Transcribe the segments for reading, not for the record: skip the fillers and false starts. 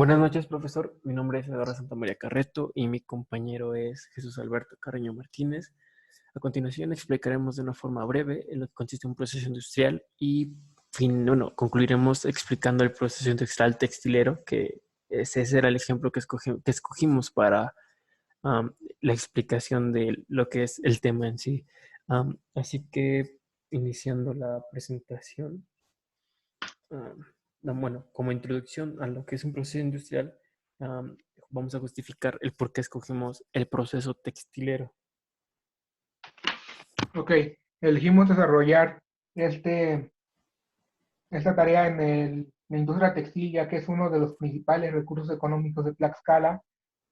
Buenas noches, profesor. Mi nombre es Eduardo Santamaría Carreto y mi compañero es Jesús Alberto Carreño Martínez. A continuación explicaremos de una forma breve en lo que consiste un proceso industrial y concluiremos explicando el proceso industrial textilero, que ese era el ejemplo que escogimos para la explicación de lo que es el tema en sí. Así que, iniciando la presentación, bueno, como introducción a lo que es un proceso industrial, um, vamos a justificar el por qué escogimos el proceso textilero. Ok, elegimos desarrollar esta tarea en la industria textil, ya que es uno de los principales recursos económicos de Tlaxcala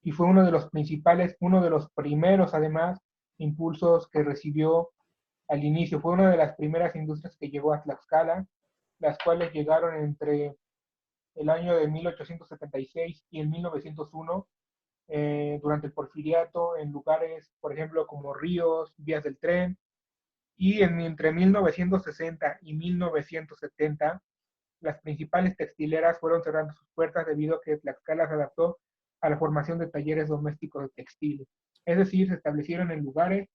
y fue uno de los primeros, además, impulsos que recibió al inicio. Fue una de las primeras industrias que llegó a Tlaxcala, las cuales llegaron entre el año de 1876 y el 1901, durante el Porfiriato, en lugares, por ejemplo, como ríos, vías del tren, y entre 1960 y 1970, las principales textileras fueron cerrando sus puertas debido a que Tlaxcala se adaptó a la formación de talleres domésticos de textiles. Es decir, se establecieron en lugares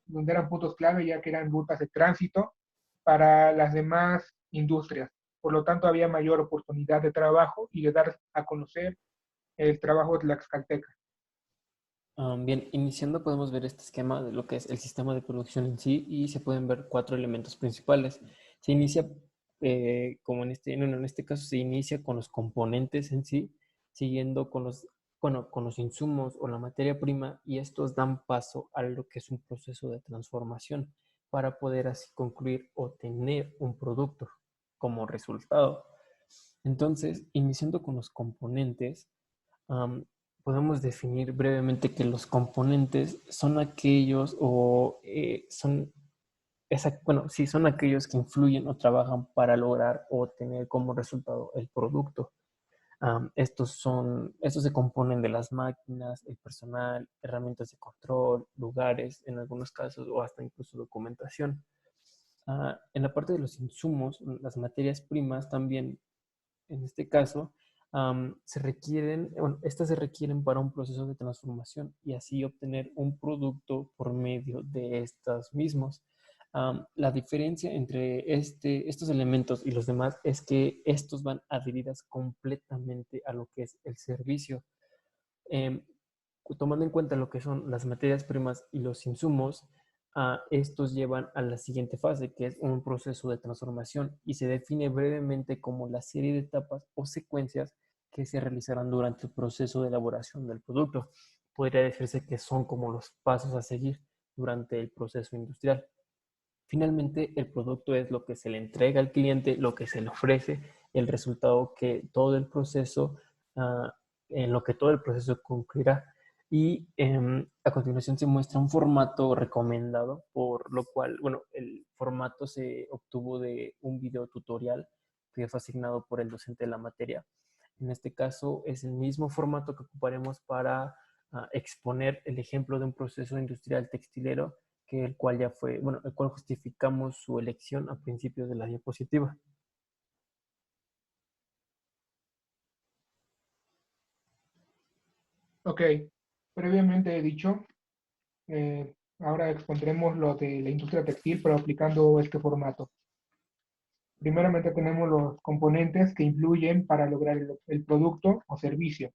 donde eran puntos clave, ya que eran rutas de tránsito para las demás industrias. Por lo tanto, había mayor oportunidad de trabajo y de dar a conocer el trabajo tlaxcalteca. Bien, iniciando podemos ver este esquema de lo que es el sistema de producción en sí y se pueden ver cuatro elementos principales. Se inicia, como en este caso se inicia con los componentes en sí, siguiendo con los insumos o la materia prima, y estos dan paso a lo que es un proceso de transformación para poder así concluir o tener un producto como resultado. Entonces, iniciando con los componentes, um, podemos definir brevemente que los componentes son aquellos sí, son aquellos que influyen o trabajan para lograr o tener como resultado el producto. Estos se componen de las máquinas, el personal, herramientas de control, lugares, en algunos casos, o hasta incluso documentación. En la parte de los insumos, las materias primas también, en este caso, estas se requieren para un proceso de transformación y así obtener un producto por medio de estos mismos. La diferencia entre estos elementos y los demás es que estos van adheridas completamente a lo que es el servicio. Em, Tomando en cuenta lo que son las materias primas y los insumos, estos llevan a la siguiente fase, que es un proceso de transformación, y se define brevemente como la serie de etapas o secuencias que se realizarán durante el proceso de elaboración del producto. Podría decirse que son como los pasos a seguir durante el proceso industrial. Finalmente, el producto es lo que se le entrega al cliente, lo que se le ofrece, el resultado que todo el proceso, uh, en lo que todo el proceso concluirá. Y a continuación se muestra un formato recomendado, por lo cual, bueno, el formato se obtuvo de un video tutorial que fue asignado por el docente de la materia. En este caso es el mismo formato que ocuparemos para exponer el ejemplo de un proceso industrial textilero, que el cual ya fue, bueno, el cual justificamos su elección a principios de la diapositiva. Ok, previamente he dicho, ahora expondremos lo de la industria textil, pero aplicando este formato. Primeramente tenemos los componentes que influyen para lograr el producto o servicio.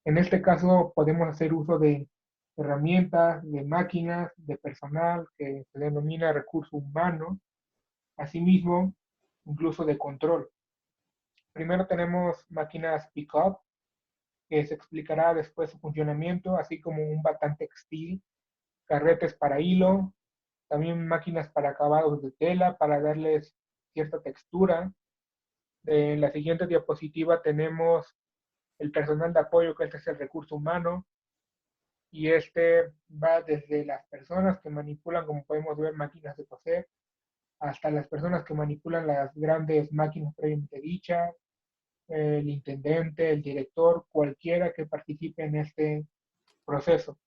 En este caso podemos hacer uso de herramientas, de máquinas, de personal que se denomina recurso humano, asimismo incluso de control. Primero tenemos máquinas pick-up, que se explicará después su funcionamiento, así como un batán textil, carretes para hilo, también máquinas para acabados de tela, para darles cierta textura. En la siguiente diapositiva tenemos el personal de apoyo, que este es el recurso humano, y este va desde las personas que manipulan, como podemos ver, máquinas de coser, hasta las personas que manipulan las grandes máquinas previamente dichas, el intendente, el director, cualquiera que participe en este proceso.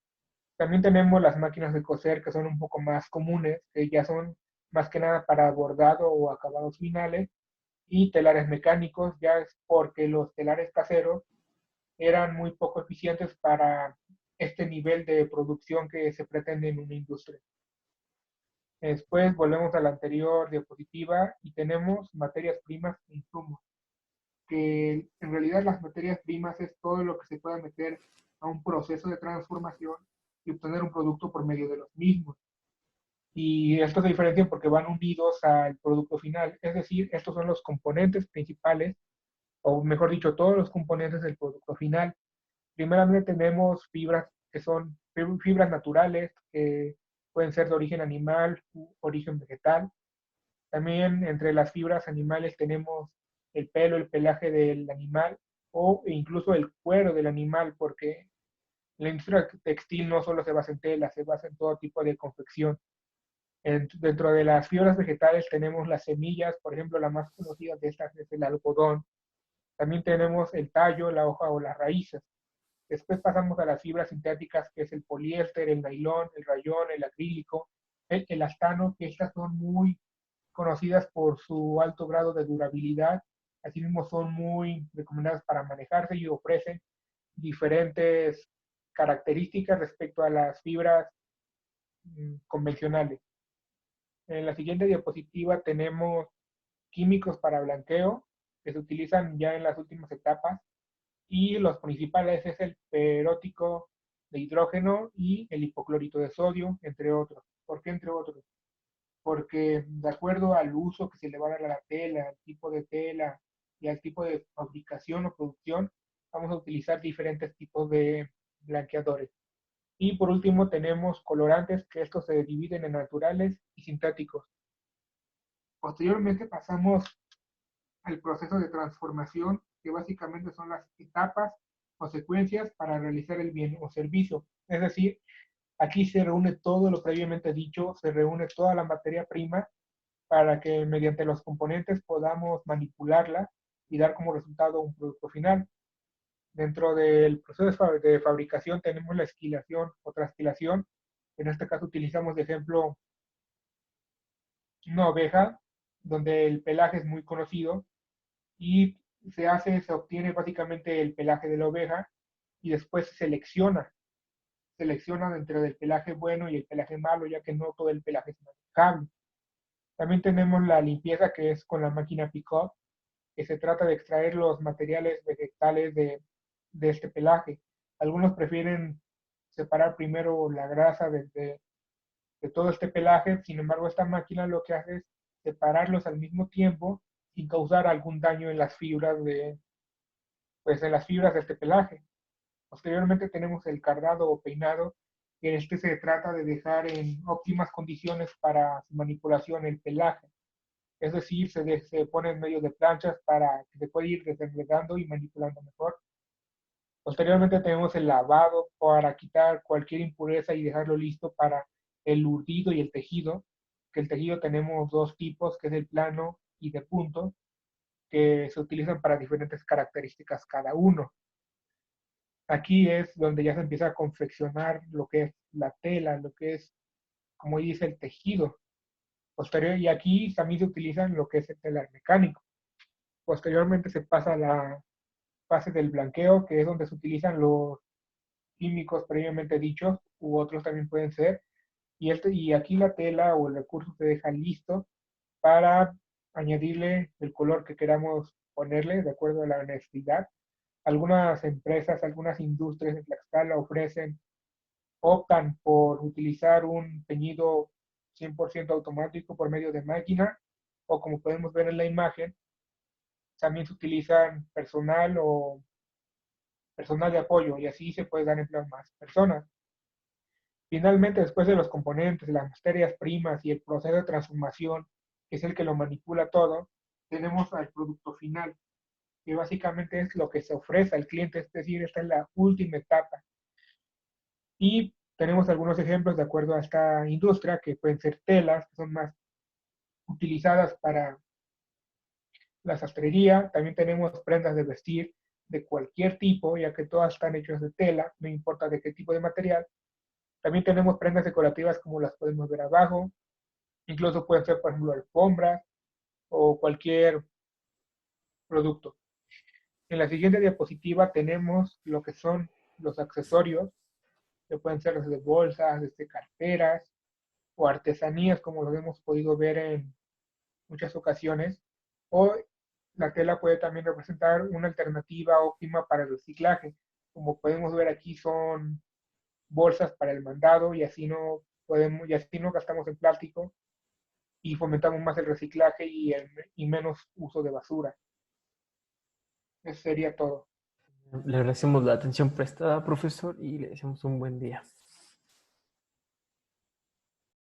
También tenemos las máquinas de coser, que son un poco más comunes, que ya son más que nada para bordado o acabados finales, y telares mecánicos, ya es porque los telares caseros eran muy poco eficientes para este nivel de producción que se pretende en una industria. Después volvemos a la anterior diapositiva y tenemos materias primas e insumos, que en realidad las materias primas es todo lo que se pueda meter a un proceso de transformación y obtener un producto por medio de los mismos. Y estos se diferencian porque van unidos al producto final, es decir, estos son los componentes principales, o mejor dicho, todos los componentes del producto final. Primeramente tenemos fibras que son fibras naturales, que pueden ser de origen animal u origen vegetal. También entre las fibras animales tenemos el pelo, el pelaje del animal o incluso el cuero del animal, porque la industria textil no solo se basa en tela, se basa en todo tipo de confección. Dentro de las fibras vegetales tenemos las semillas, por ejemplo, la más conocida de estas es el algodón. También tenemos el tallo, la hoja o las raíces. Después pasamos a las fibras sintéticas, que es el poliéster, el nailón, el rayón, el acrílico, el elastano, que estas son muy conocidas por su alto grado de durabilidad. Asimismo, son muy recomendadas para manejarse y ofrecen diferentes características respecto a las fibras convencionales. En la siguiente diapositiva tenemos químicos para blanqueo que se utilizan ya en las últimas etapas y los principales es el peróxido de hidrógeno y el hipoclorito de sodio, entre otros. ¿Por qué entre otros? Porque de acuerdo al uso que se le va a dar a la tela, al tipo de tela y al tipo de fabricación o producción, vamos a utilizar diferentes tipos de blanqueadores. Y por último tenemos colorantes, que estos se dividen en naturales y sintéticos. Posteriormente pasamos al proceso de transformación, que básicamente son las etapas o secuencias para realizar el bien o servicio. Es decir, aquí se reúne todo lo previamente dicho, se reúne toda la materia prima para que mediante los componentes podamos manipularla y dar como resultado un producto final. Dentro del proceso de fabricación tenemos la esquilación o trasquilación. En este caso utilizamos de ejemplo una oveja, donde el pelaje es muy conocido y se obtiene básicamente el pelaje de la oveja y después se selecciona dentro del pelaje bueno y el pelaje malo, ya que no todo el pelaje es manejable. También tenemos la limpieza, que es con la máquina pick-up, que se trata de extraer los materiales vegetales de este pelaje. Algunos prefieren separar primero la grasa de todo este pelaje, sin embargo esta máquina lo que hace es separarlos al mismo tiempo sin causar algún daño en las fibras pues en las fibras de este pelaje. Posteriormente tenemos el cardado o peinado, que en este se trata de dejar en óptimas condiciones para su manipulación el pelaje. Es decir, se pone en medio de planchas para que se pueda ir desenredando y manipulando mejor. Posteriormente tenemos el lavado para quitar cualquier impureza y dejarlo listo para el urdido y el tejido, que el tejido tenemos dos tipos, que es el plano y de punto, que se utilizan para diferentes características cada uno. Aquí es donde ya se empieza a confeccionar lo que es la tela, lo que es, como dice, el tejido. Y aquí también se utilizan lo que es el telar mecánico. Posteriormente se pasa a la fase del blanqueo, que es donde se utilizan los químicos previamente dichos, u otros también pueden ser, y aquí la tela o el recurso se deja listo para añadirle el color que queramos ponerle de acuerdo a la necesidad. Algunas empresas, algunas industrias en Tlaxcala optan por utilizar un teñido 100% automático por medio de máquina, o como podemos ver en la imagen, también se utilizan personal de apoyo y así se puede dar empleo a más personas. Finalmente, después de los componentes, las materias primas y el proceso de transformación, que es el que lo manipula todo, tenemos al producto final, que básicamente es lo que se ofrece al cliente, es decir, esta es la última etapa. Y tenemos algunos ejemplos de acuerdo a esta industria, que pueden ser telas, que son más utilizadas para la sastrería. También tenemos prendas de vestir de cualquier tipo, ya que todas están hechas de tela, no importa de qué tipo de material. También tenemos prendas decorativas como las podemos ver abajo. Incluso pueden ser, por ejemplo, alfombras o cualquier producto. En la siguiente diapositiva tenemos lo que son los accesorios, que pueden ser desde bolsas, desde carteras o artesanías, como lo hemos podido ver en muchas ocasiones. O la tela puede también representar una alternativa óptima para el reciclaje. Como podemos ver aquí son bolsas para el mandado y así no gastamos en plástico y fomentamos más el reciclaje y menos uso de basura. Eso sería todo. Le agradecemos la atención prestada, profesor, y le deseamos un buen día.